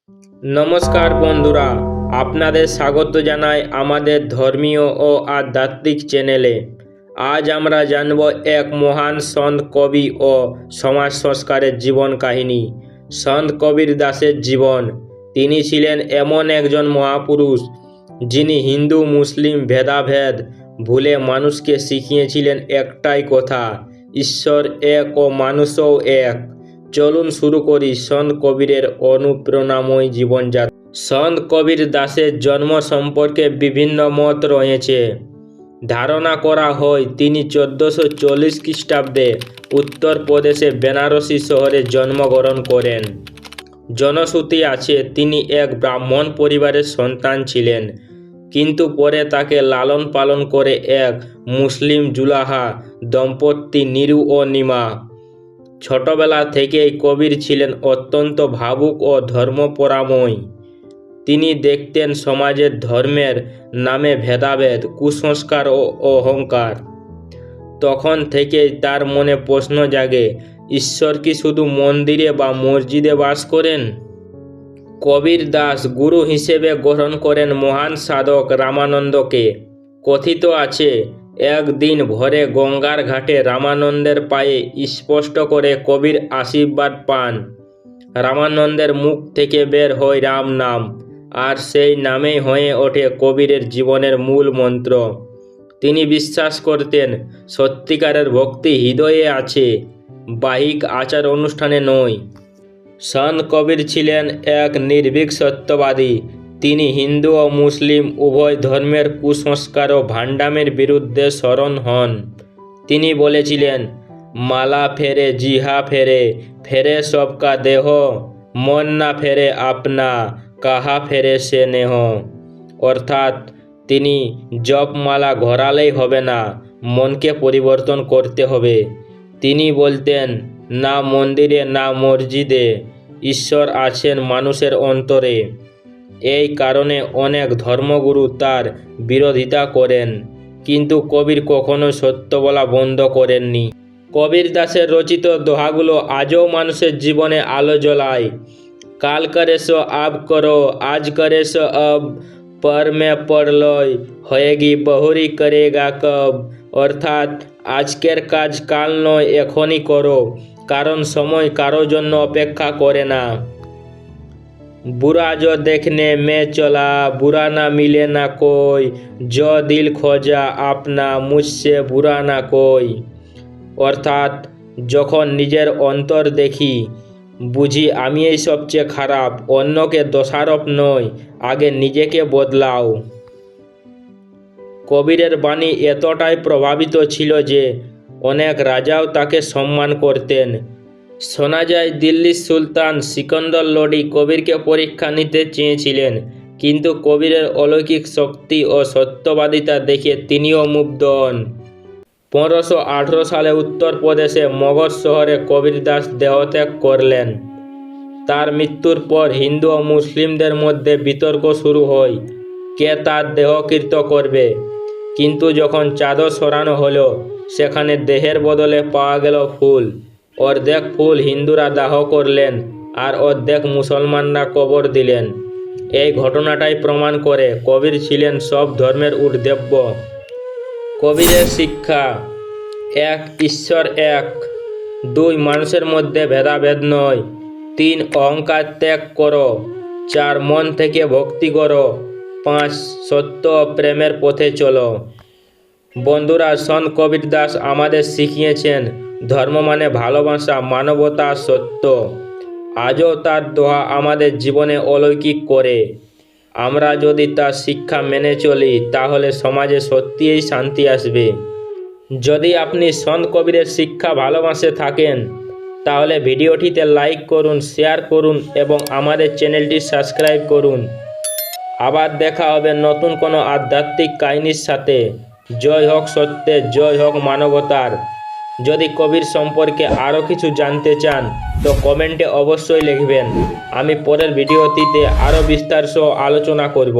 নমস্কার বন্ধুরা, আপনাদের স্বাগত জানাই আমাদের ধর্মীয় ও আধ্যাত্মিক চ্যানেলে। আজ আমরা জানব এক মহান সন্ত কবি ও সমাজ সংস্কারের জীবন কাহিনী, সন্ত কবীর দাসের জীবন। তিনি ছিলেন এমন একজন মহাপুরুষ যিনি হিন্দু মুসলিম ভেদাভেদ ভুলে মানুষকে শিখিয়েছিলেন একটাই কথা, ঈশ্বর এক ও মানুষও এক। চলুন শুরু করি সন্ত কবীরের অনুপ্রেরণাময় জীবনযাত্রা। সন্ত কবীর দাসের জন্ম সম্পর্কে বিভিন্ন মত রয়েছে। ধারণা করা হয় তিনি 1440 খ্রিস্টাব্দে উত্তরপ্রদেশে বেনারসি শহরে জন্মগ্রহণ করেন। জনশ্রুতি আছে তিনি এক ব্রাহ্মণ পরিবারের সন্তান ছিলেন, কিন্তু পরে তাকে লালন পালন করে এক মুসলিম জুলাহা দম্পতি নিরু ও নিমা। ছোটবেলা থেকেই কবীর ছিলেন অত্যন্ত ভাবুক ও ধর্মপরাময়। তিনি দেখতেন সমাজের ধর্মের নামে ভেদাভেদ, কুসংস্কার ও অহংকার। তখন থেকেই তার মনে প্রশ্ন জাগে, ঈশ্বর কি শুধু মন্দিরে বা মসজিদে বাস করেন? কবীর দাস গুরু হিসেবে গ্রহণ করেন মহান সাধক রামানন্দকে। কথিত আছে একদিন ভোরে গঙ্গার ঘাটে রামানন্দের পায়ে স্পষ্ট করে কবীর আশীর্বাদ পান। রামানন্দের মুখ থেকে বের হয় রাম নাম, আর সেই নামেই হয়ে ওঠে কবীরের জীবনের মূল মন্ত্র। তিনি বিশ্বাস করতেন সত্যিকারের ভক্তি হৃদয়ে আছে, বাহ্যিক আচার অনুষ্ঠানে নয়। সন্ত কবীর ছিলেন এক নির্ভীক সত্যবাদী। তিনি হিন্দু ও মুসলিম উভয় ধর্মের কুসংস্কার ও ভাণ্ডামের বিরুদ্ধে শরণ হন। তিনি বলেছিলেন, মালা ফেরে জিহা ফেরে, ফেরে সবকা দেহ, মন না ফেরে আপনা, কাহা ফেরে সে নেহ। অর্থাৎ তিনি জপমালা ঘোরালেই হবে না, মনকে পরিবর্তন করতে হবে। তিনি বলতেন, না মন্দিরে না মসজিদে, ঈশ্বর আছেন মানুষের অন্তরে। এই কারণে অনেক ধর্মগুরু তার বিরোধিতা করেন, কিন্তু কবীর কখনো সত্য বলা বন্ধ করেননি। কবীর দাসের রচিত দোহাগুলো আজও মানুষের জীবনে আলো জ্বলায়। কাল করে সো আব করো, আজ করে সো আব, পর মে পড় লয়, হয়েগি বহুরি করেগা কব। অর্থাৎ আজকের কাজ কাল নয়, এখনই করো, কারণ সময় কারো জন্য অপেক্ষা করে না। বুরা जो देखने में चला, बुरा ना मिले ना कोई, जो दिल खोजा अपना, मुझसे बुरा ना कोई। অর্থাৎ যখন নিজের অন্তর দেখি বুঝি আমি এই সবচেয়ে খারাপ, অন্যকে দোষারোপ নয়, আগে নিজেকে বদলাও। কবীরের বাণী এতটাই প্রভাবিত ছিল যে অনেক রাজাও তাকে সম্মান করতেন। শোনা যায় দিল্লির সুলতান সিকন্দর লোডি কবীরকে পরীক্ষা নিতে চেয়েছিলেন, কিন্তু কবীরের অলৌকিক শক্তি ও সত্যবাদিতা দেখে তিনিও মুগ্ধ হন। 1518 সালে উত্তরপ্রদেশে মগধ শহরে কবীর দাস দেহত্যাগ করলেন। তার মৃত্যুর পর হিন্দু ও মুসলিমদের মধ্যে বিতর্ক শুরু হয়, কে তার দেহকৃত করবে। কিন্তু যখন চাদর সরানো হলো, সেখানে দেহের বদলে পাওয়া গেল ফুল। অর্ধেক ফুল হিন্দুরা দাহ করলেন, আর অর্ধেক মুসলমানরা কবর দিলেন। এই ঘটনাটাই প্রমাণ করে কবীর ছিলেন সব ধর্মের ঊর্ধ্বে। কবীরের শিক্ষা: 1. ঈশ্বর এক। 2. মানুষের মধ্যে ভেদাভেদ নয়। 3. অহংকার ত্যাগ করো। 4. মন থেকে ভক্তি করো। 5. সত্য ও প্রেমের পথে চলো। বন্ধুরা, সন্ত কবীর দাস আমাদের শিখিয়েছেন ধর্ম মানে ভালোবাসা, মানবতা, সত্য। আজও তার দোহা আমাদের জীবনে অলৌকিক করে। আমরা যদি তার শিক্ষা মেনে চলি, তাহলে সমাজে সত্যিই শান্তি আসবে। যদি আপনি সন্ত কবীরের শিক্ষা ভালোবাসে থাকেন, তাহলে ভিডিওটিতে লাইক করুন, শেয়ার করুন এবং আমাদের চ্যানেলটি সাবস্ক্রাইব করুন। আবার দেখা হবে নতুন কোনো আধ্যাত্মিক কাহিনীর সাথে। জয় হোক সত্যের, জয় হোক মানবতার। যদি কবীর সম্পর্কে আরও কিছু জানতে চান তো কমেন্টে অবশ্যই লিখবেন। আমি পরের ভিডিওটিতে আরও বিস্তার সহ আলোচনা করব।